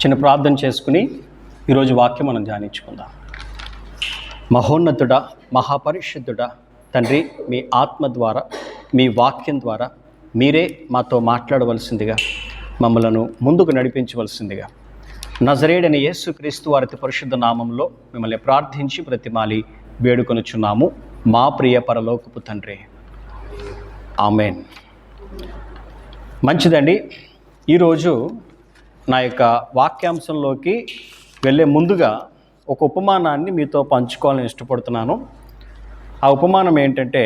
చిన్న ప్రార్థన చేసుకుని ఈరోజు వాక్యం మనం ధ్యానించుకుందాం. మహోన్నతుడా, మహాపరిశుద్ధుడా తండ్రి, మీ ఆత్మ ద్వారా, మీ వాక్యం ద్వారా మీరే మాతో మాట్లాడవలసిందిగా, మమ్మలను ముందుకు నడిపించవలసిందిగా నజరేయుడైన యేసుక్రీస్తు వారి అతి పరిశుద్ధ నామంలో మిమ్మల్ని ప్రార్థించి బ్రతిమాలి వేడుకొనుచున్నాము, మా ప్రియ పరలోకపు తండ్రి. ఆమేన్. మంచిదండి. ఈరోజు నా యొక్క వాక్యాంశంలోకి వెళ్ళే ముందుగా ఒక ఉపమానాన్ని మీతో పంచుకోవాలని ఇష్టపడుతున్నాను. ఆ ఉపమానం ఏంటంటే,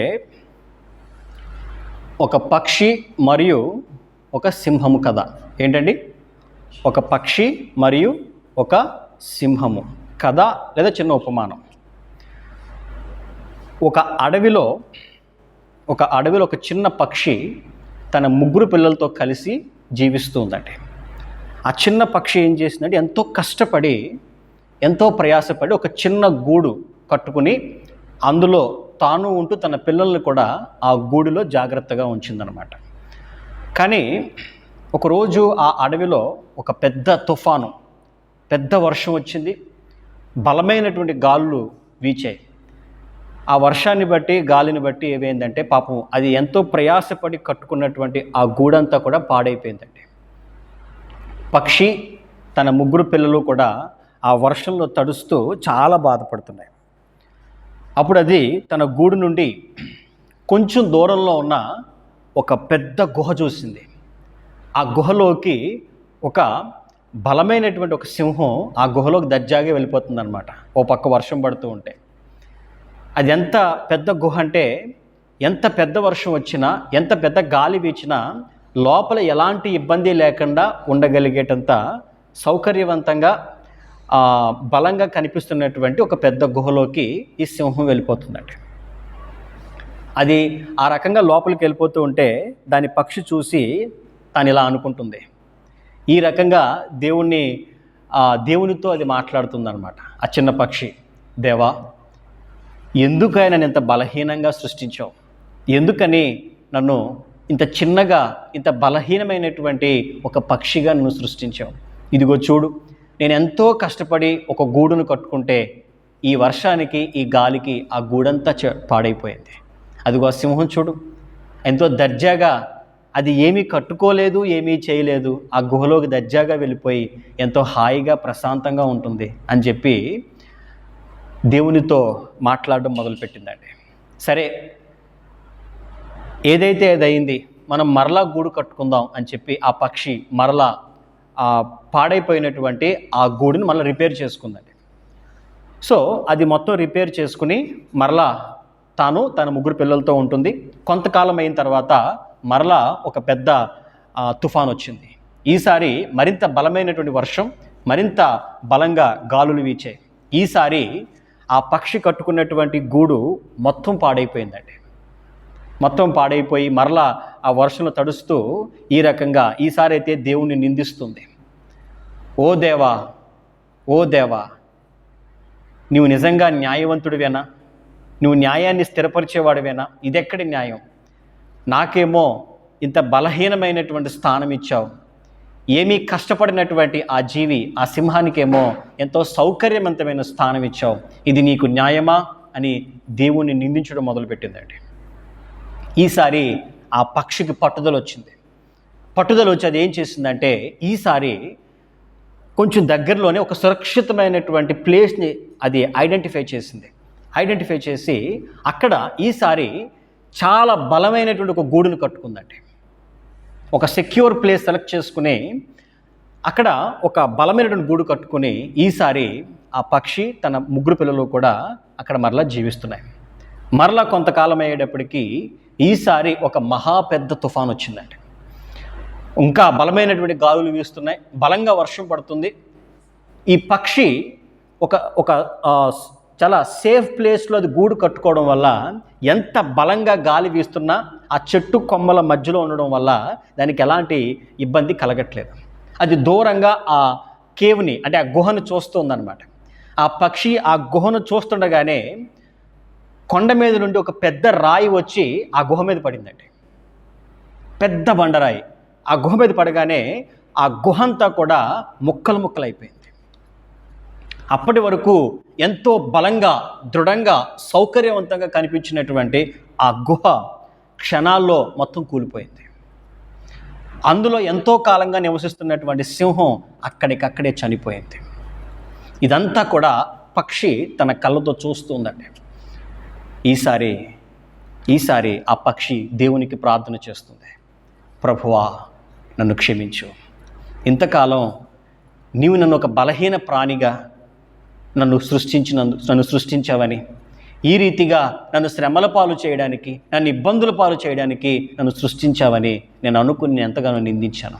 ఒక పక్షి మరియు ఒక సింహము కథ. ఏంటండి? ఒక పక్షి మరియు ఒక సింహము కథ లేదా చిన్న ఉపమానం. ఒక అడవిలో ఒక చిన్న పక్షి తన ముగ్గురు పిల్లలతో కలిసి జీవిస్తూ ఉందండి. ఆ చిన్న పక్షి ఏం చేసిందంటే, ఎంతో కష్టపడి, ఎంతో ప్రయాసపడి ఒక చిన్న గూడు కట్టుకుని అందులో తాను ఉంటూ తన పిల్లల్ని కూడా ఆ గూడులో జాగ్రత్తగా ఉంచిందనమాట. కానీ ఒకరోజు ఆ అడవిలో ఒక పెద్ద తుఫాను, పెద్ద వర్షం వచ్చింది. బలమైనటువంటి గాలులు వీచాయి. ఆ వర్షాన్ని బట్టి, గాలిని బట్టి ఏమైందంటే, పాపం అది ఎంతో ప్రయాసపడి కట్టుకున్నటువంటి ఆ గూడంతా కూడా పాడైపోయిందండి. పక్షి తన ముగ్గురు పిల్లలు కూడా ఆ వర్షంలో తడుస్తూ చాలా బాధపడుతున్నాయి. అప్పుడు అది తన గూడు నుండి కొంచెం దూరంలో ఉన్న ఒక పెద్ద గుహ చూసింది. ఆ గుహలోకి ఒక బలమైనటువంటి ఒక సింహం ఆ గుహలోకి దర్జాగా వెళ్ళిపోతుందన్నమాట. ఓ పక్క వర్షం పడుతూ ఉంటే. అది ఎంత పెద్ద గుహ అంటే, ఎంత పెద్ద వర్షం వచ్చినా, ఎంత పెద్ద గాలి వీచినా లోపల ఎలాంటి ఇబ్బంది లేకుండా ఉండగలిగేటంత సౌకర్యవంతంగా బలంగా కనిపిస్తున్నటువంటి ఒక పెద్ద గుహలోకి ఈ సింహం వెళ్ళిపోతుందండి. అది ఆ రకంగా లోపలికి వెళ్ళిపోతూ ఉంటే దాని పక్షి చూసి తను ఇలా అనుకుంటుంది. ఈ రకంగా దేవునితో అది మాట్లాడుతుందన్నమాట. ఆ చిన్న పక్షి, దేవా, ఎందుకైనా నన్ను ఇంత బలహీనంగా సృష్టించావు? ఎందుకని నన్ను ఇంత చిన్నగా, ఇంత బలహీనమైనటువంటి ఒక పక్షిగా నన్ను సృష్టించావు? ఇదిగో చూడు, నేను ఎంతో కష్టపడి ఒక గూడును కట్టుకుంటే ఈ వర్షానికి, ఈ గాలికి ఆ గూడంతా పాడైపోయింది. అదిగో ఆ సింహం చూడు, ఎంతో దర్జాగా, అది ఏమీ కట్టుకోలేదు, ఏమీ చేయలేదు, ఆ గుహలోకి దర్జాగా వెళ్ళిపోయి ఎంతో హాయిగా, ప్రశాంతంగా ఉంటుంది అని చెప్పి దేవునితో మాట్లాడడం మొదలుపెట్టిందండి. సరే, ఏదైతే అదయింది, మనం మరలా గూడు కట్టుకుందాం అని చెప్పి ఆ పక్షి మరలా ఆ పాడైపోయినటువంటి ఆ గూడుని మళ్ళీ రిపేర్ చేసుకుందండి. సో అది మొత్తం రిపేర్ చేసుకుని మరలా తాను తన ముగ్గురు పిల్లలతో ఉంటుంది. కొంతకాలం అయిన తర్వాత మరలా ఒక పెద్ద తుఫాన్ వచ్చింది. ఈసారి మరింత బలమైనటువంటి వర్షం, మరింత బలంగా గాలులు వీచాయి. ఈసారి ఆ పక్షి కట్టుకున్నటువంటి గూడు మొత్తం పాడైపోయిందండి. మొత్తం పాడైపోయి మరలా ఆ వర్షంలో తడుస్తూ ఈ రకంగా ఈసారి అయితే దేవుణ్ణి నిందిస్తుంది. ఓ దేవా, ఓ దేవా, నువ్వు నిజంగా న్యాయవంతుడివేనా? నువ్వు న్యాయాన్ని స్థిరపరిచేవాడివేనా? ఇదెక్కడి న్యాయం? నాకేమో ఇంత బలహీనమైనటువంటి స్థానం ఇచ్చావు. ఏమీ కష్టపడినటువంటి ఆ జీవి, ఆ సింహానికేమో ఎంతో సౌకర్యవంతమైన స్థానం ఇచ్చావు. ఇది నీకు న్యాయమా అని దేవుణ్ణి నిందించడం మొదలుపెట్టిందండి. ఈసారి ఆ పక్షికి పట్టుదల వచ్చింది. పట్టుదల వచ్చి అది ఏం చేసిందంటే, ఈసారి కొంచెం దగ్గరలోనే ఒక సురక్షితమైనటువంటి ప్లేస్ని అది ఐడెంటిఫై చేసింది. ఐడెంటిఫై చేసి అక్కడ ఈసారి చాలా బలమైనటువంటి ఒక గూడును కట్టుకుందండి. ఒక సెక్యూర్ ప్లేస్ సెలెక్ట్ చేసుకుని అక్కడ ఒక బలమైనటువంటి గూడు కట్టుకుని ఈసారి ఆ పక్షి తన ముగ్గురు పిల్లలు కూడా అక్కడ మరలా జీవిస్తున్నాయి. మరలా కొంతకాలం అయ్యేటప్పటికీ ఈసారి ఒక మహా పెద్ద తుఫాన్ వచ్చిందండి. ఇంకా బలమైనటువంటి గాలులు వీస్తున్నాయి, బలంగా వర్షం పడుతుంది. ఈ పక్షి ఒక చాలా సేఫ్ ప్లేస్లో అది గూడు కట్టుకోవడం వల్ల ఎంత బలంగా గాలి వీస్తున్నా ఆ చెట్టు కొమ్మల మధ్యలో ఉండడం వల్ల దానికి ఎలాంటి ఇబ్బంది కలగట్లేదు. అది దూరంగా ఆ కేవ్ని, అంటే ఆ గుహను చూస్తుందన్నమాట. ఆ పక్షి ఆ గుహను చూస్తుండగానే కొండ మీద నుండి ఒక పెద్ద రాయి వచ్చి ఆ గుహ మీద పడిందండి. పెద్ద బండరాయి ఆ గుహ మీద పడగానే ఆ గుహ అంతా కూడా ముక్కలు ముక్కలైపోయింది. అప్పటి వరకు ఎంతో బలంగా, దృఢంగా, సౌకర్యవంతంగా కనిపించినటువంటి ఆ గుహ క్షణాల్లో మొత్తం కూలిపోయింది. అందులో ఎంతో కాలంగా నివసిస్తున్నటువంటి సింహం అక్కడికక్కడే చనిపోయింది. ఇదంతా కూడా పక్షి తన కళ్ళతో చూస్తుందండి. ఈసారి ఆ పక్షి దేవునికి ప్రార్థన చేస్తుంది, ప్రభువా నన్ను క్షమించు, ఇంతకాలం నీవు నన్ను ఒక బలహీన ప్రాణిగా నన్ను సృష్టించావని, ఈ రీతిగా నన్ను శ్రమల పాలు చేయడానికి, నన్ను ఇబ్బందుల పాలు చేయడానికి నన్ను సృష్టించావని నేను అనుకుని ఎంతగానో నిందించాను.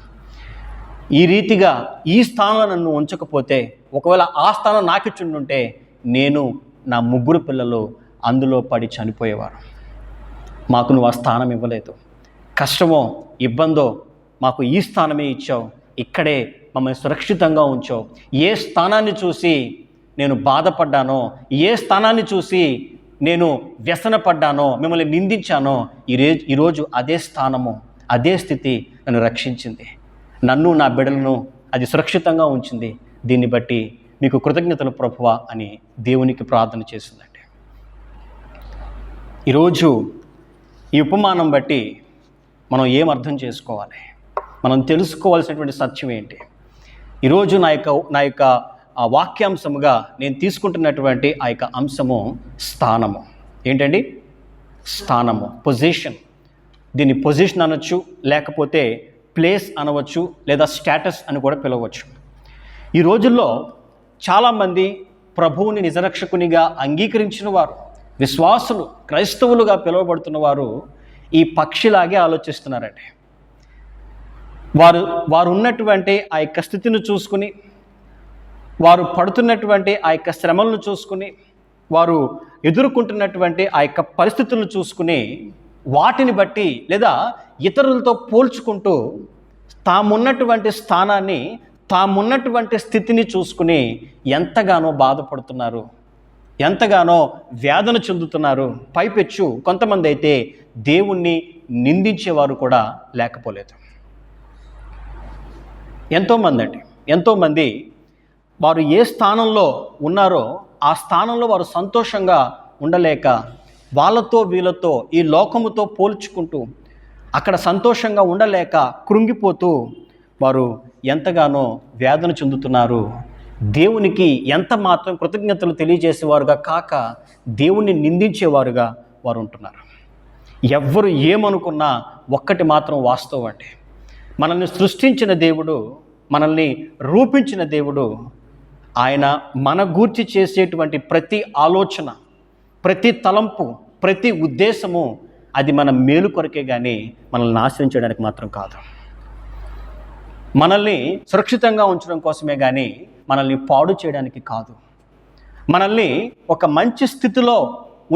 ఈ రీతిగా ఈ స్థానంలో నన్ను ఉంచకపోతే, ఒకవేళ ఆ స్థానం నాకు ఇచ్చుండుంటే నేను, నా 3 పిల్లలు అందులో పడి చనిపోయేవారు. మాకు నువ్వు ఆ స్థానం ఇవ్వలేదు. కష్టమో ఇబ్బందో మాకు ఈ స్థానమే ఇచ్చావు. ఇక్కడే మమ్మల్ని సురక్షితంగా ఉంచావు. ఏ స్థానాన్ని చూసి నేను బాధపడ్డానో, ఏ స్థానాన్ని చూసి నేను వ్యసనపడ్డానో, మిమ్మల్ని నిందించానో, ఈరోజు అదే స్థానము, అదే స్థితి నన్ను రక్షించింది. నన్ను, నా బిడ్డలను అది సురక్షితంగా ఉంచింది. దీన్ని బట్టి మీకు కృతజ్ఞతలు ప్రభువా అని దేవునికి ప్రార్థన చేసిందండి. ఈరోజు ఈ ఉపమానం బట్టి మనం ఏం అర్థం చేసుకోవాలి? మనం తెలుసుకోవాల్సినటువంటి సత్యం ఏంటి? ఈరోజు నా యొక్క వాక్యాంశముగా నేను తీసుకుంటున్నటువంటి ఆ యొక్క అంశము స్థానము. ఏంటండి? స్థానము, పొజిషన్. దీన్ని పొజిషన్ అనొచ్చు, లేకపోతే ప్లేస్ అనవచ్చు, లేదా స్టేటస్ అని కూడా పిలవచ్చు. ఈ రోజుల్లో చాలామంది ప్రభువుని నిజరక్షకునిగా అంగీకరించిన వారు, విశ్వాసులు, క్రైస్తవులుగా పిలువబడుతున్న వారు ఈ పక్షిలాగే ఆలోచిస్తున్నారండి. వారు ఉన్నటువంటి ఆ యొక్క స్థితిని చూసుకుని, వారు పడుతున్నటువంటి ఆ యొక్క శ్రమలను చూసుకుని, వారు ఎదుర్కొంటున్నటువంటి ఆ యొక్క పరిస్థితులను చూసుకుని, వాటిని బట్టి లేదా ఇతరులతో పోల్చుకుంటూ తామున్నటువంటి స్థానాన్ని, తామున్నటువంటి స్థితిని చూసుకుని ఎంతగానో బాధపడుతున్నారు, ఎంతగానో వేదన చెందుతున్నారు. పైపెచ్చు కొంతమంది అయితే దేవుణ్ణి నిందించేవారు కూడా లేకపోలేదు. ఎంతోమంది వారు ఏ స్థానంలో ఉన్నారో ఆ స్థానంలో వారు సంతోషంగా ఉండలేక, వాళ్ళతో వీళ్ళతో ఈ లోకముతో పోల్చుకుంటూ అక్కడ సంతోషంగా ఉండలేక కృంగిపోతూ వారు ఎంతగానో వేదన చెందుతున్నారు. దేవునికి ఎంత మాత్రం కృతజ్ఞతలు తెలియజేసేవారుగా కాక దేవుణ్ణి నిందించేవారుగా వారు ఉంటున్నారు. ఎవ్వరు ఏమనుకున్నా ఒక్కటి మాత్రం వాస్తవం అండి, మనల్ని సృష్టించిన దేవుడు, మనల్ని రూపించిన దేవుడు, ఆయన మన గూర్చి చేసేటువంటి ప్రతి ఆలోచన, ప్రతి తలంపు, ప్రతి ఉద్దేశము అది మన మేలు కొరకే కానీ మనల్ని నాశనం చేయడానికి మాత్రం కాదు. మనల్ని సురక్షితంగా ఉంచడం కోసమే కానీ మనల్ని పాడు చేయడానికి కాదు. మనల్ని ఒక మంచి స్థితిలో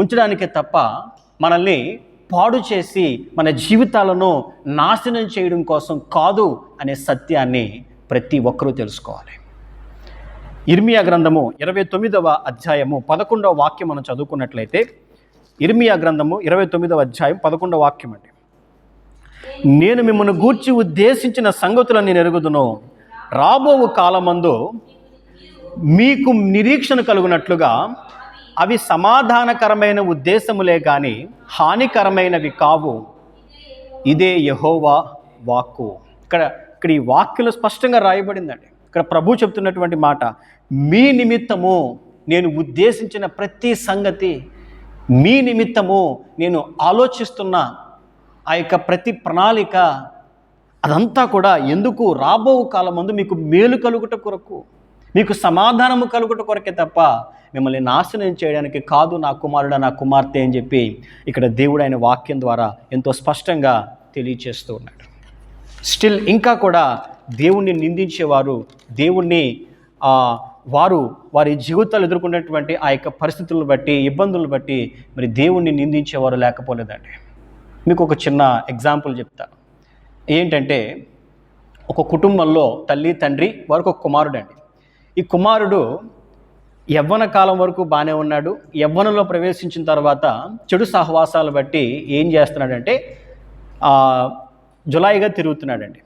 ఉంచడానికే తప్ప మనల్ని పాడు చేసి మన జీవితాలను నాశనం చేయడం కోసం కాదు అనే సత్యాన్ని ప్రతి ఒక్కరూ తెలుసుకోవాలి. ఇర్మియా గ్రంథము 29వ అధ్యాయము 11వ వాక్యం మనం చదువుకున్నట్లయితే, ఇర్మియా గ్రంథము 29వ అధ్యాయం 11వ వాక్యం అండి. నేను మిమ్మల్ని గూర్చి ఉద్దేశించిన సంగతులను నేను ఎరుగుదును, రాబో కాలమందు మీకు నిరీక్షణ కలుగునట్లుగా అవి సమాధానకరమైన ఉద్దేశములే కానీ హానికరమైనవి కావు. ఇదే యెహోవా వాక్కు. ఇక్కడ ఈ వాక్యలో స్పష్టంగా రాయబడిందండి. ఇక్కడ ప్రభు చెప్తున్నటువంటి మాట, మీ నిమిత్తము నేను ఉద్దేశించిన ప్రతి సంగతి, మీ నిమిత్తము నేను ఆలోచిస్తున్న ఆ యొక్క ప్రతి ప్రణాళిక, అదంతా కూడా ఎందుకు? రాబో కాలమందు మీకు మేలు కలుగుట కొరకు, మీకు సమాధానము కలుగుట కొరకే తప్ప మిమ్మల్ని నాశనం చేయడానికి కాదు నా కుమారుడా, నా కుమార్తె అని చెప్పి ఇక్కడ దేవుడు ఆయన వాక్యం ద్వారా ఎంతో స్పష్టంగా తెలియచేస్తూ ఉన్నాడు. స్టిల్ ఇంకా కూడా దేవుణ్ణి నిందించేవారు, దేవుణ్ణి వారి జీవితాలు ఎదుర్కొన్నటువంటి ఆ యొక్క పరిస్థితులను బట్టి, ఇబ్బందులను బట్టి మరి దేవుణ్ణి నిందించేవారు లేకపోలేదండి. మీకు ఒక చిన్న ఎగ్జాంపుల్ చెప్తాను. ఏంటంటే, ఒక కుటుంబంలో తల్లి, తండ్రి, వారికి ఒక కుమారుడు అండి. ఈ కుమారుడు యవ్వన కాలం వరకు బాగానే ఉన్నాడు. యవ్వనంలో ప్రవేశించిన తర్వాత చెడు సహవాసాలు బట్టి ఏం చేస్తున్నాడంటే జులాయిగా తిరుగుతున్నాడండి.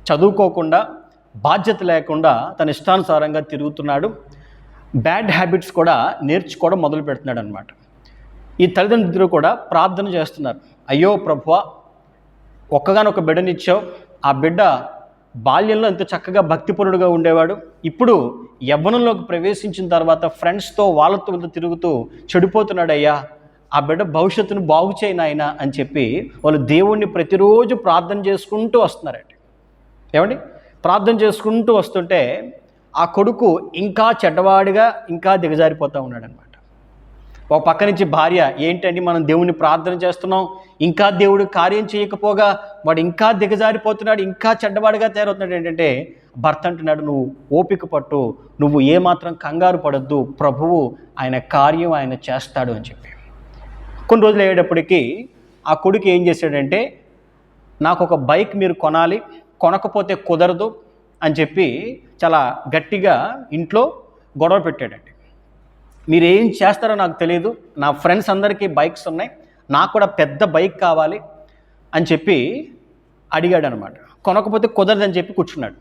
చదువుకోకుండా బాధ్యత లేకుండా తన ఇష్టానుసారంగా తిరుగుతున్నాడు. బ్యాడ్ హ్యాబిట్స్ కూడా నేర్చుకోవడం మొదలు పెడుతున్నాడు అనమాట. ఈ తల్లిదండ్రులు కూడా ప్రార్థన చేస్తున్నారు. అయ్యో ప్రభువా, ఒక్కగానొక బిడ్డనిచ్చావు, ఆ బిడ్డ బాల్యంలో ఎంతో చక్కగా భక్తిపరుడుగా ఉండేవాడు, ఇప్పుడు యవ్వనంలోకి ప్రవేశించిన తర్వాత ఫ్రెండ్స్తో వాళ్ళతో తిరుగుతూ చెడిపోతున్నాడయ్యా, ఆ బిడ్డ భవిష్యత్తును బాగు చేయి నాయనా అని చెప్పి వాళ్ళు దేవుణ్ణి ప్రతిరోజు ప్రార్థన చేసుకుంటూ వస్తున్నారండి. ఏమండి, ప్రార్థన చేసుకుంటూ వస్తుంటే ఆ కొడుకు ఇంకా చెడ్డవాడిగా ఇంకా దిగజారిపోతూ ఉన్నాడనమాట. ఒక పక్క నుంచి భార్య, ఏంటండి మనం దేవుణ్ణి ప్రార్థన చేస్తున్నాం, ఇంకా దేవుడు కార్యం చేయకపోగా వాడు ఇంకా దిగజారిపోతున్నాడు, ఇంకా చెడ్డవాడిగా తయారవుతున్నాడు. ఏంటంటే భర్త అంటున్నాడు, నువ్వు ఓపిక పట్టు, నువ్వు ఏమాత్రం కంగారు పడద్దు, ప్రభువు ఆయన కార్యం ఆయన చేస్తాడు అని చెప్పి. కొన్ని రోజులు అయ్యేటప్పటికీ ఆ కొడుకు ఏం చేశాడంటే, నాకు ఒక బైక్ మీరు కొనాలి, కొనకపోతే కుదరదు అని చెప్పి చాలా గట్టిగా ఇంట్లో గొడవ పెట్టాడండి. మీరు ఏం చేస్తారో నాకు తెలియదు, నా ఫ్రెండ్స్ అందరికీ బైక్స్ ఉన్నాయి, నాకు కూడా పెద్ద బైక్ కావాలి అని చెప్పి అడిగాడు అనమాట. కొనకపోతే కుదరదని చెప్పి కూర్చున్నాడు.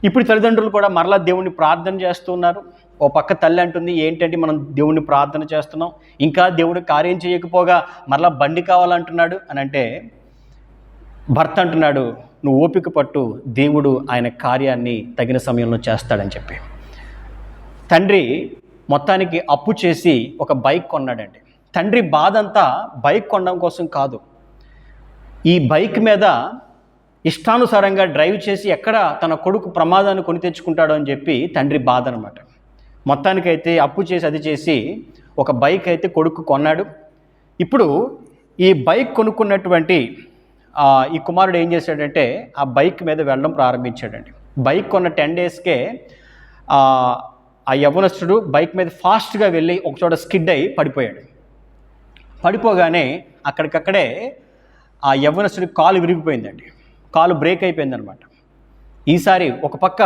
ఇప్పుడు తల్లిదండ్రులు కూడా మరలా దేవుణ్ణి ప్రార్థన చేస్తున్నారు. ఓ పక్క తల్లి అంటుంది, ఏంటంటే మనం దేవుణ్ణి ప్రార్థన చేస్తున్నాం, ఇంకా దేవుడు కార్యం చేయకపోగా మరలా బండి కావాలంటున్నాడు అని అంటే, భర్త అంటున్నాడు, నువ్వు ఓపిక పట్టు, దేవుడు ఆయన కార్యాన్ని తగిన సమయంలో చేస్తాడని చెప్పి. తండ్రి మొత్తానికి అప్పు చేసి ఒక బైక్ కొన్నాడండి. తండ్రి బాధ అంతా బైక్ కొనడం కోసం కాదు, ఈ బైక్ మీద ఇష్టానుసారంగా డ్రైవ్ చేసి ఎక్కడ తన కొడుకు ప్రమాదాన్ని కొని తెచ్చుకుంటాడో అని చెప్పి తండ్రి బాధ అనమాట. మొత్తానికైతే అప్పు చేసి అది చేసి ఒక బైక్ అయితే కొడుకు కొన్నాడు. ఇప్పుడు ఈ బైక్ కొనుక్కున్నటువంటి ఈ కుమారుడు ఏం చేశాడంటే ఆ బైక్ మీద వెళ్ళడం ప్రారంభించాడండి. బైక్ కొన్న 10 డేస్కే ఆ యవ్వనస్తుడు బైక్ మీద ఫాస్ట్గా వెళ్ళి ఒకచోట స్కిడ్ అయి పడిపోయాడు. పడిపోగానే అక్కడికక్కడే ఆ యవ్వనస్తుడి కాలు విరిగిపోయిందండి, కాలు బ్రేక్ అయిపోయిందనమాట. ఈసారి ఒక పక్క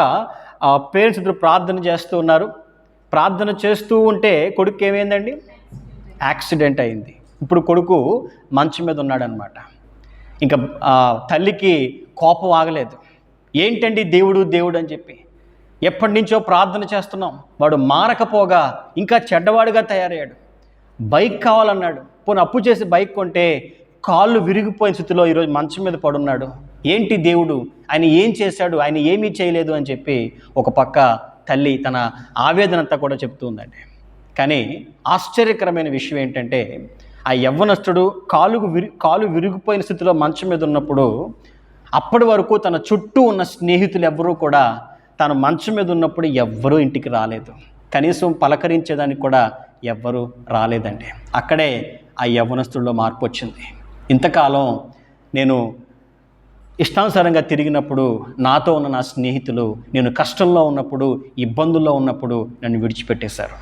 పేరెంట్స్ ఇద్దరు ప్రార్థన చేస్తూ ఉన్నారు. ప్రార్థన చేస్తూ ఉంటే కొడుకు ఏమైందండి, యాక్సిడెంట్ అయింది. ఇప్పుడు కొడుకు మంచం మీద ఉన్నాడనమాట. ఇంకా తల్లికి కోపం ఆగలేదు. ఏంటండి దేవుడు దేవుడు అని చెప్పి ఎప్పటి నుంచో ప్రార్థన చేస్తున్నాం, వాడు మారకపోగా ఇంకా చెడ్డవాడుగా తయారయ్యాడు, బైక్ కావాలన్నాడు, పోనీ అప్పు చేసి బైక్ కొంటే కాళ్ళు విరిగిపోయిన స్థితిలో ఈరోజు మంచం మీద పడున్నాడు, ఏంటి దేవుడు, ఆయన ఏం చేశాడు, ఆయన ఏమీ చేయలేదు అని చెప్పి ఒక పక్క తల్లి తన ఆవేదన అంతా కూడా చెప్తూ ఉందండి. కానీ ఆశ్చర్యకరమైన విషయం ఏంటంటే ఆ యవ్వనస్తుడు కాలు విరిగిపోయిన స్థితిలో మంచం మీద ఉన్నప్పుడు అప్పటి వరకు తన చుట్టూ ఉన్న స్నేహితులు ఎవ్వరూ కూడా తను మంచం మీద ఉన్నప్పుడు ఎవ్వరూ ఇంటికి రాలేదు, కనీసం పలకరించేదానికి కూడా ఎవ్వరూ రాలేదండి. అక్కడే ఆ యవ్వనస్తుడిలో మార్పు వచ్చింది. ఇంతకాలం నేను ఇష్టానుసారంగా తిరిగినప్పుడు నాతో ఉన్న నా స్నేహితులు నేను కష్టంలో ఉన్నప్పుడు ఇబ్బందుల్లో ఉన్నప్పుడు నన్ను విడిచిపెట్టేశారు.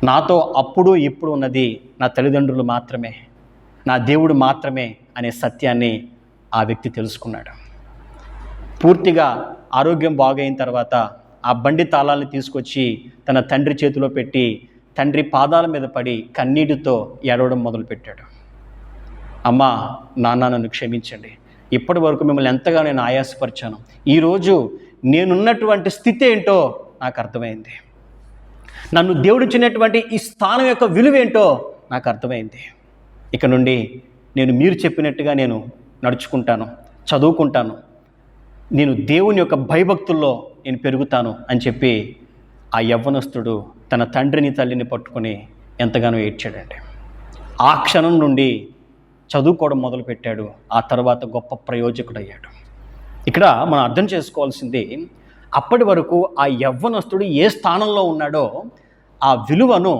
నాతో అప్పుడు ఇప్పుడు ఉన్నది నా తల్లిదండ్రులు మాత్రమే, నా దేవుడు మాత్రమే అనే సత్యాన్ని ఆ వ్యక్తి తెలుసుకున్నాడు. పూర్తిగా ఆరోగ్యం బాగైన తర్వాత ఆ బండి తాళాలను తీసుకొచ్చి తన తండ్రి చేతిలో పెట్టి తండ్రి పాదాల మీద పడి కన్నీటితో ఏడవడం మొదలుపెట్టాడు. అమ్మా, నాన్న, నన్ను క్షమించండి, ఇప్పటి వరకు మిమ్మల్ని ఎంతగా నేను ఆయాసపరిచాను, ఈరోజు నేనున్నటువంటి స్థితి ఏంటో నాకు అర్థమైంది, నన్ను దేవుడిచ్చినటువంటి ఈ స్థానం యొక్క విలువ ఏంటో నాకు అర్థమైంది, ఇక నుండి నేను మీరు చెప్పినట్టుగా నేను నడుచుకుంటాను, చదువుకుంటాను, నేను దేవుని యొక్క భయభక్తుల్లో నేను పెరుగుతాను అని చెప్పి ఆ యవ్వనస్తుడు తన తండ్రిని తల్లిని పట్టుకొని ఎంతగానో ఏడ్చాడండి. ఆ క్షణం నుండి చదువుకోవడం మొదలుపెట్టాడు. ఆ తర్వాత గొప్ప ప్రయోజకుడయ్యాడు. ఇక్కడ మనం అర్థం చేసుకోవాల్సింది, అప్పటి వరకు ఆ యవ్వనస్తుడు ఏ స్థానంలో ఉన్నాడో ఆ విలువను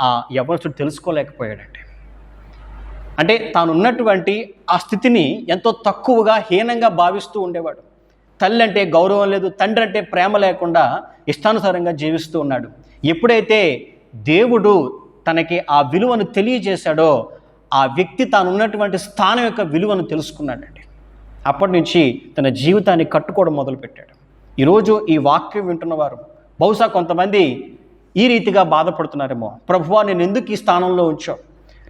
ఆ యవ్వనస్తుడు తెలుసుకోలేకపోయాడండి. అంటే తాను ఉన్నటువంటి ఆ స్థితిని ఎంతో తక్కువగా హీనంగా భావిస్తూ ఉండేవాడు. తల్లి అంటే గౌరవం లేదు, తండ్రి అంటే ప్రేమ లేకుండా ఇష్టానుసారంగా జీవిస్తూ ఉన్నాడు. ఎప్పుడైతే దేవుడు తనకి ఆ విలువను తెలియజేశాడో ఆ వ్యక్తి తాను ఉన్నటువంటి స్థానం యొక్క విలువను తెలుసుకున్నాడండి. అప్పటి నుంచి తన జీవితాన్ని కట్టుకోవడం మొదలుపెట్టాడు. ఈరోజు ఈ వాక్యం వింటున్నవారు బహుశా కొంతమంది ఈ రీతిగా బాధపడుతున్నారేమో, ప్రభువా నేను ఎందుకు ఈ స్థానంలో ఉంచావు,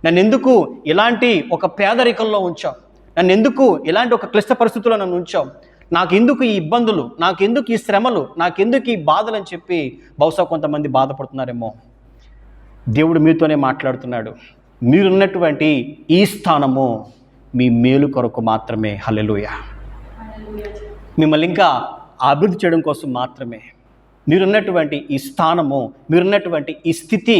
నన్ను ఎందుకు ఇలాంటి ఒక పేదరికంలో ఉంచావు, నన్ను ఎందుకు ఇలాంటి ఒక క్లిష్ట పరిస్థితుల్లో నన్ను ఉంచావు, నాకెందుకు ఈ ఇబ్బందులు, నాకెందుకు ఈ శ్రమలు, నాకెందుకు ఈ బాధలు అని చెప్పి బహుశా కొంతమంది బాధపడుతున్నారేమో. దేవుడు మీతోనే మాట్లాడుతున్నాడు. మీరున్నటువంటి ఈ స్థానము మీ మేలు కొరకు మాత్రమే. హల్లెలూయా. మిమ్మల్ని ఇంకా అభివృద్ధి చేయడం కోసం మాత్రమే. మీరున్నటువంటి ఈ స్థానము, మీరున్నటువంటి ఈ స్థితి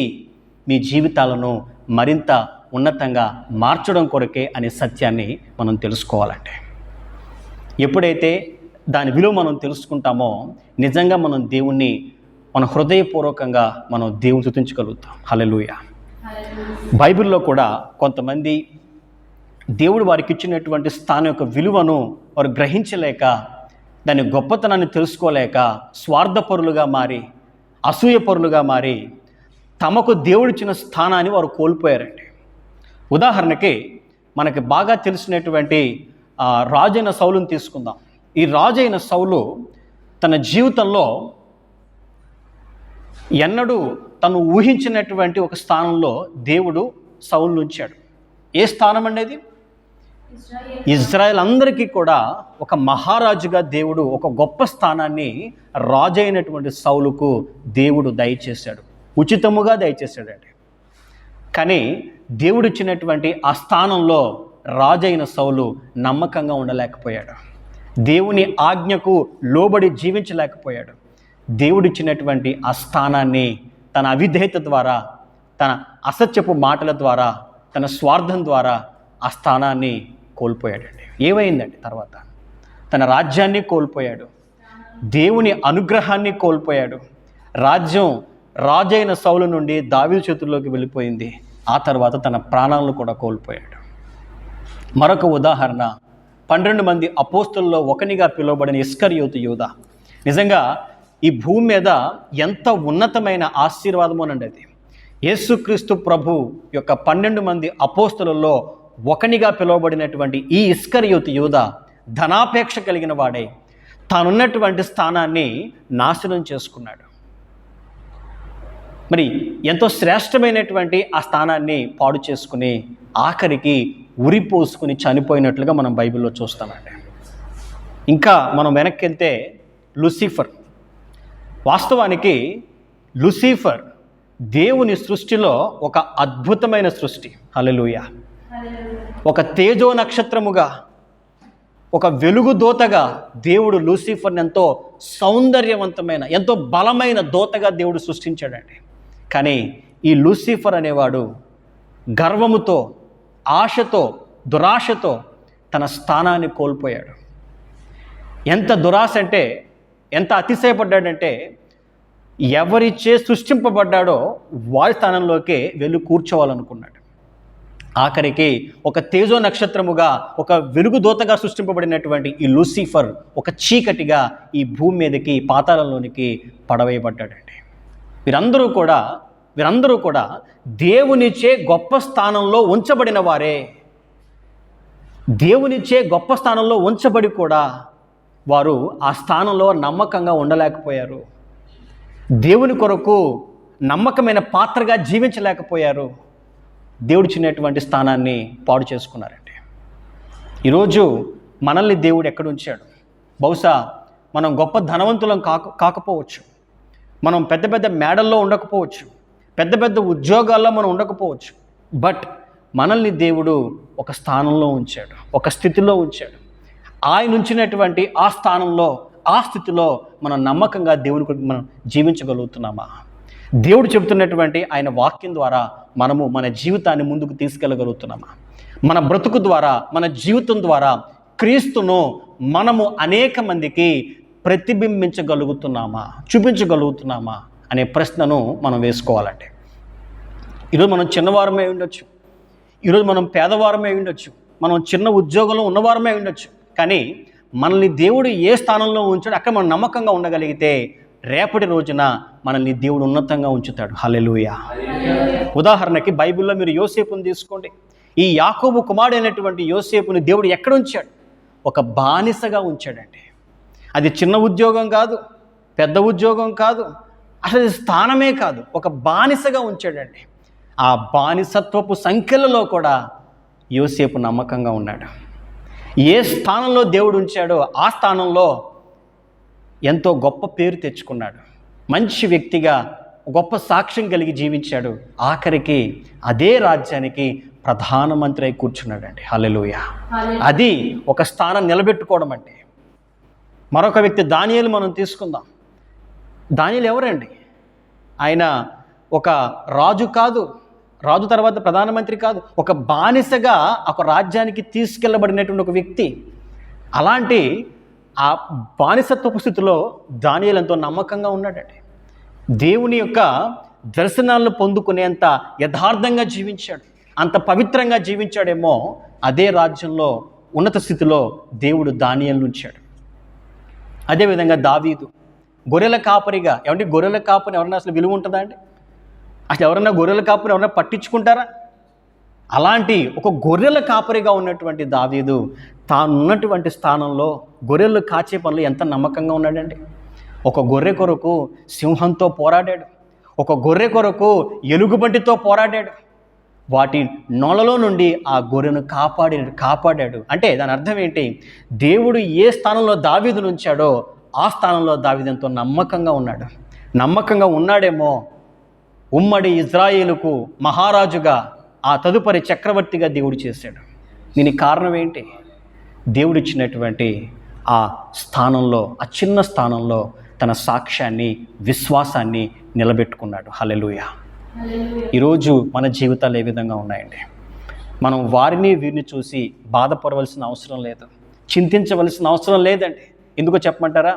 మీ జీవితాలను మరింత ఉన్నతంగా మార్చడం కొరకే అనే సత్యాన్ని మనం తెలుసుకోవాలంటే, ఎప్పుడైతే దాని విలువ మనం తెలుసుకుంటామో నిజంగా మనం దేవుణ్ణి మన హృదయపూర్వకంగా మనం దేవుని స్తుతించగలుగుతాం. హల్లెలూయా. బైబిల్లో కూడా కొంతమంది దేవుడు వారికి ఇచ్చినటువంటి స్థానం యొక్క విలువను వారు గ్రహించలేక, దాని గొప్పతనాన్ని తెలుసుకోలేక స్వార్థపరులుగా మారి, అసూయపరులుగా మారి తమకు దేవుడిచ్చిన స్థానాన్ని వారు కోల్పోయారండి. ఉదాహరణకి మనకి బాగా తెలిసినటువంటి రాజైన సౌలుని తీసుకుందాం. ఈ రాజైన సౌలు తన జీవితంలో ఎన్నడూ తను ఊహించినటువంటి ఒక స్థానంలో దేవుడు సౌలును ఉంచాడు. ఏ స్థానం అనేది? ఇజ్రాయెల్ అందరికీ కూడా ఒక మహారాజుగా దేవుడు ఒక గొప్ప స్థానాన్ని రాజైనటువంటి సౌలుకు దేవుడు దయచేశాడు, ఉచితముగా దయచేశాడండి. కానీ దేవుడిచ్చినటువంటి ఆ స్థానంలో రాజైన సౌలు నమ్మకంగా ఉండలేకపోయాడు. దేవుని ఆజ్ఞకు లోబడి జీవించలేకపోయాడు. దేవుడిచ్చినటువంటి ఆ స్థానాన్ని తన అవిధేయత ద్వారా, తన అసత్యపు మాటల ద్వారా, తన స్వార్థం ద్వారా ఆ స్థానాన్ని కోల్పోయాడండి. ఏమైందండి తర్వాత? తన రాజ్యాన్ని కోల్పోయాడు, దేవుని అనుగ్రహాన్ని కోల్పోయాడు. రాజ్యం రాజైన సౌలు నుండి దావీదు చేతుల్లోకి వెళ్ళిపోయింది. ఆ తర్వాత తన ప్రాణాలను కూడా కోల్పోయాడు. మరొక ఉదాహరణ, 12 మంది అపోస్తలుల్లో ఒకనిగా పిలువబడిన ఇస్కరియోతు యూదా. నిజంగా ఈ భూమి మీద ఎంత ఉన్నతమైన ఆశీర్వాదమోనండి అది. యేసుక్రీస్తు ప్రభు యొక్క 12 మంది అపోస్తలుల్లో ఒకనిగా పిలువబడినటువంటి ఈ ఇస్కరియోతు యూదా ధనాపేక్ష కలిగిన వాడై తానున్నటువంటి స్థానాన్ని నాశనం చేసుకున్నాడు. మరి ఎంతో శ్రేష్టమైనటువంటి ఆ స్థానాన్ని పాడు చేసుకుని ఆఖరికి ఉరిపోసుకుని చనిపోయినట్లుగా మనం బైబిల్లో చూస్తామండి. ఇంకా మనం వెనక్కి వెళ్తే లూసిఫర్. వాస్తవానికి లూసిఫర్ దేవుని సృష్టిలో ఒక అద్భుతమైన సృష్టి. హల్లెలూయా. ఒక తేజో నక్షత్రముగా, ఒక వెలుగు దోతగా దేవుడు లూసిఫర్ని ఎంతో సౌందర్యవంతమైన, ఎంతో బలమైన దోతగా దేవుడు సృష్టించాడండి. కానీ ఈ లూసిఫర్ అనేవాడు గర్వముతో, ఆశతో, దురాశతో తన స్థానాన్ని కోల్పోయాడు. ఎంత దురాశ అంటే, ఎంత అతిశయపడ్డాడంటే, ఎవరిచే సృష్టింపబడ్డాడో వారి స్థానంలోకే వెళ్ళి కూర్చోవాలనుకున్నాడు. ఆఖరికి ఒక తేజో నక్షత్రముగా, ఒక వెలుగుదోతగా సృష్టింపబడినటువంటి ఈ లూసిఫర్ ఒక చీకటిగా ఈ భూమి మీదకి, పాతాళంలోనికి పడవేయబడ్డాడండి. వీరందరూ కూడా దేవునిచే గొప్ప స్థానంలో ఉంచబడిన వారే. దేవునిచే గొప్ప స్థానంలో ఉంచబడి కూడా వారు ఆ స్థానంలో నమ్మకంగా ఉండలేకపోయారు. దేవుని కొరకు నమ్మకమైన పాత్రగా జీవించలేకపోయారు. దేవుడిచ్చినటువంటి స్థానాన్ని పాడు చేసుకున్నారండి. ఈరోజు మనల్ని దేవుడు ఎక్కడ ఉంచాడు? బహుశా మనం గొప్ప ధనవంతులం కాకపోవచ్చు, మనం పెద్ద పెద్ద మేడల్లో ఉండకపోవచ్చు, పెద్ద పెద్ద ఉద్యోగాల్లో మనం ఉండకపోవచ్చు. బట్ మనల్ని దేవుడు ఒక స్థానంలో ఉంచాడు, ఒక స్థితిలో ఉంచాడు. ఆయన ఉంచినటువంటి ఆ స్థానంలో, ఆ స్థితిలో మనం నమ్మకంగా దేవుని కొరకు మనం జీవించగలుగుతున్నామా? దేవుడు చెబుతున్నటువంటి ఆయన వాక్యం ద్వారా మనము మన జీవితాన్ని ముందుకు తీసుకెళ్ళగలుగుతున్నామా? మన బ్రతుకు ద్వారా, మన జీవితం ద్వారా క్రీస్తును మనము అనేక మందికి ప్రతిబింబించగలుగుతున్నామా, చూపించగలుగుతున్నామా అనే ప్రశ్నను మనం వేసుకోవాలంటే, ఈరోజు మనం చిన్నవారమే ఉండొచ్చు, ఈరోజు మనం పేదవారమే ఉండొచ్చు, మనం చిన్న ఉద్యోగంలో ఉన్నవారమే ఉండొచ్చు. కానీ మనల్ని దేవుడు ఏ స్థానంలో ఉంచాడో అక్కడ మనం నమ్మకంగా ఉండగలిగితే రేపటి రోజున మనల్ని దేవుడు ఉన్నతంగా ఉంచుతాడు. హల్లెలూయా. ఉదాహరణకి బైబిల్లో మీరు యోసేపుని తీసుకోండి. ఈ యాకోబు కుమారుడైనటువంటి యోసేపుని దేవుడు ఎక్కడ ఉంచాడు? ఒక బానిసగా ఉంచాడండి. అది చిన్న ఉద్యోగం కాదు, పెద్ద ఉద్యోగం కాదు, అసలు స్థానమే కాదు, ఒక బానిసగా ఉంచాడండి. ఆ బానిసత్వపు సంఖ్యలలో కూడా యోసేపు నమ్మకంగా ఉన్నాడు. ఏ స్థానంలో దేవుడు ఉంచాడో ఆ స్థానంలో ఎంతో గొప్ప పేరు తెచ్చుకున్నాడు. మంచి వ్యక్తిగా గొప్ప సాక్ష్యం కలిగి జీవించాడు. ఆఖరికి అదే రాజ్యానికి ప్రధానమంత్రి అయి కూర్చున్నాడండి. హల్లెలూయా. అది ఒక స్థానం నిలబెట్టుకోవడం అంటే. మరొక వ్యక్తి దానియేలు మనం తీసుకుందాం. దానియేలు ఎవరండి? ఆయన ఒక రాజు కాదు, రాజు తర్వాత ప్రధానమంత్రి కాదు, ఒక బానిసగా ఒక రాజ్యానికి తీసుకెళ్ళబడినటువంటి ఒక వ్యక్తి. అలాంటి ఆ బానిసత్వపు స్థితిలో దానియేలు ఎంతో నమ్మకంగా ఉన్నాడండి. దేవుని యొక్క దర్శనాలను పొందుకునేంత యథార్థంగా జీవించాడు, అంత పవిత్రంగా జీవించాడేమో అదే రాజ్యంలో ఉన్నత స్థితిలో దేవుడు దానియేలును ఉంచాడు. అదేవిధంగా దావీదు గొర్రెల కాపరిగా, ఏమంటే గొర్రెల కాపరిని ఎవరన్నా అసలు విలువ ఉంటుందా అండి? అసలు ఎవరన్నా గొర్రెల కాపరిని ఎవరన్నా పట్టించుకుంటారా? అలాంటి ఒక గొర్రెల కాపరిగా ఉన్నటువంటి దావీదు తానున్నటువంటి స్థానంలో గొర్రెలు కాచే పనులు ఎంత నమ్మకంగా ఉన్నాడండి. ఒక గొర్రె కొరకు సింహంతో పోరాడాడు, ఒక గొర్రె కొరకు ఎలుగుబంటితో పోరాడాడు, వాటి నొలలో నుండి ఆ గొర్రెను కాపాడాడు. అంటే దాని అర్థం ఏంటి? దేవుడు ఏ స్థానంలో దావీదును ఉంచాడో ఆ స్థానంలో దావీదు ఎంతో నమ్మకంగా ఉన్నాడు. నమ్మకంగా ఉన్నాడేమో ఉమ్మడి ఇజ్రాయేలుకు మహారాజుగా, ఆ తదుపరి చక్రవర్తిగా దేవుడు చేశాడు. దీనికి కారణం ఏంటి? దేవుడిచ్చినటువంటి ఆ స్థానంలో, ఆ చిన్న స్థానంలో తన సాక్ష్యాన్ని, విశ్వాసాన్ని నిలబెట్టుకున్నాడు. హల్లెలూయా. ఈరోజు మన జీవితాలు ఏ విధంగా ఉన్నాయండి? మనం వారిని వీరిని చూసి బాధపడవలసిన అవసరం లేదు, చింతించవలసిన అవసరం లేదండి. ఎందుకో చెప్పమంటారా?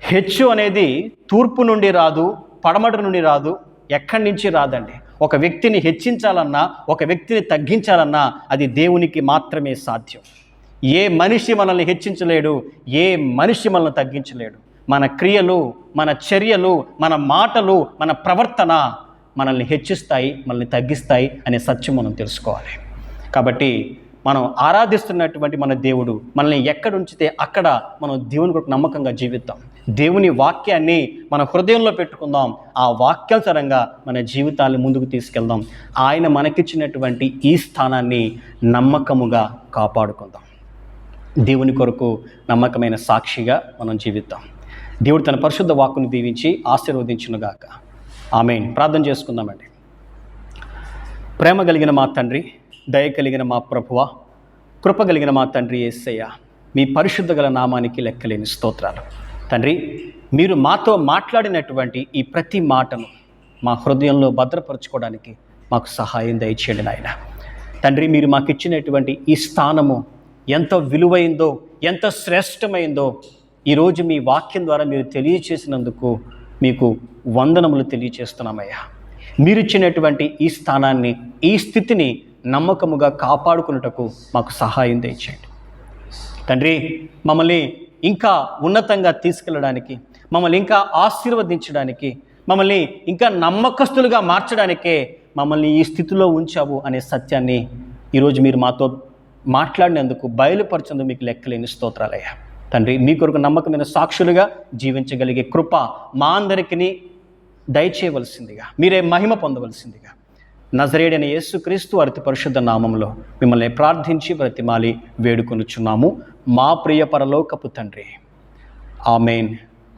హెచ్చు అనేది తూర్పు నుండి రాదు, పడమట నుండి రాదు, ఎక్కడి నుంచి రాదండి. ఒక వ్యక్తిని హెచ్చించాలన్నా, ఒక వ్యక్తిని తగ్గించాలన్నా అది దేవునికి మాత్రమే సాధ్యం. ఏ మనిషి మనల్ని హెచ్చించలేడు, ఏ మనిషి మనల్ని తగ్గించలేడు. మన క్రియలు, మన చర్యలు, మన మాటలు, మన ప్రవర్తన మనల్ని హెచ్చిస్తాయి, మనల్ని తగ్గిస్తాయి అనే సత్యం మనం తెలుసుకోవాలి. కాబట్టి మనం ఆరాధిస్తున్నటువంటి మన దేవుడు మనల్ని ఎక్కడ ఉంచితే అక్కడ మనం దేవుని కొరకు నమ్మకంగా జీవిద్దాం. దేవుని వాక్యాన్ని మన హృదయంలో పెట్టుకుందాం. ఆ వాక్యానుసారంగా మన జీవితాన్ని ముందుకు తీసుకెళ్దాం. ఆయన మనకిచ్చినటువంటి ఈ స్థానాన్ని నమ్మకముగా కాపాడుకుందాం. దేవుని కొరకు నమ్మకమైన సాక్షిగా మనం జీవిద్దాం. దేవుడు తన పరిశుద్ధ వాక్కును దీవించి ఆశీర్వదించునుగాక. ఆమేన్. ప్రార్థన చేసుకుందామండి. ప్రేమ కలిగిన మా తండ్రి, దయ కలిగిన మా ప్రభువా, కృప కలిగిన మా తండ్రి యేసయ్య, మీ పరిశుద్ధ గల నామానికి లెక్కలేని స్తోత్రాలు. తండ్రి, మీరు మాతో మాట్లాడినటువంటి ఈ ప్రతి మాటను మా హృదయంలో భద్రపరచుకోవడానికి మాకు సహాయం దయచేయండి నాయన. తండ్రి, మీరు మాకు ఇచ్చినటువంటి ఈ స్థానము ఎంత విలువైందో, ఎంత శ్రేష్టమైందో ఈరోజు మీ వాక్యం ద్వారా మీరు తెలియచేసినందుకు మీకు వందనములు తెలియచేస్తున్నామయ్యా. మీరిచ్చినటువంటి ఈ స్థానాన్ని, ఈ స్థితిని నమ్మకముగా కాపాడుకున్నటకు మాకు సహాయం దయచేయండి తండ్రి. మమ్మల్ని ఇంకా ఉన్నతంగా తీసుకెళ్ళడానికి, మమ్మల్ని ఇంకా ఆశీర్వదించడానికి, మమ్మల్ని ఇంకా నమ్మకస్తులుగా మార్చడానికే మమ్మల్ని ఈ స్థితిలో ఉంచావు అనే సత్యాన్ని ఈరోజు మీరు మాతో మాట్లాడినందుకు, బయలుపరిచేందుకు మీకు లెక్కలేని స్తోత్రాలయ్యా. తండ్రి, మీ కొరకు నమ్మకమైన సాక్షులుగా జీవించగలిగే కృప మా అందరికీ దయచేయవలసిందిగా, మీరే మహిమ పొందవలసిందిగా నజరేయుడైన యేసుక్రీస్తు అతి పరిశుద్ధ నామములో మిమ్మల్ని ప్రార్థించి బ్రతిమాలి వేడుకొనుచున్నాము మా ప్రియ పరలోకపు తండ్రి. ఆమేన్,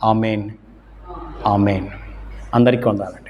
ఆమేన్, ఆమేన్. అందరికీ వందనాలు.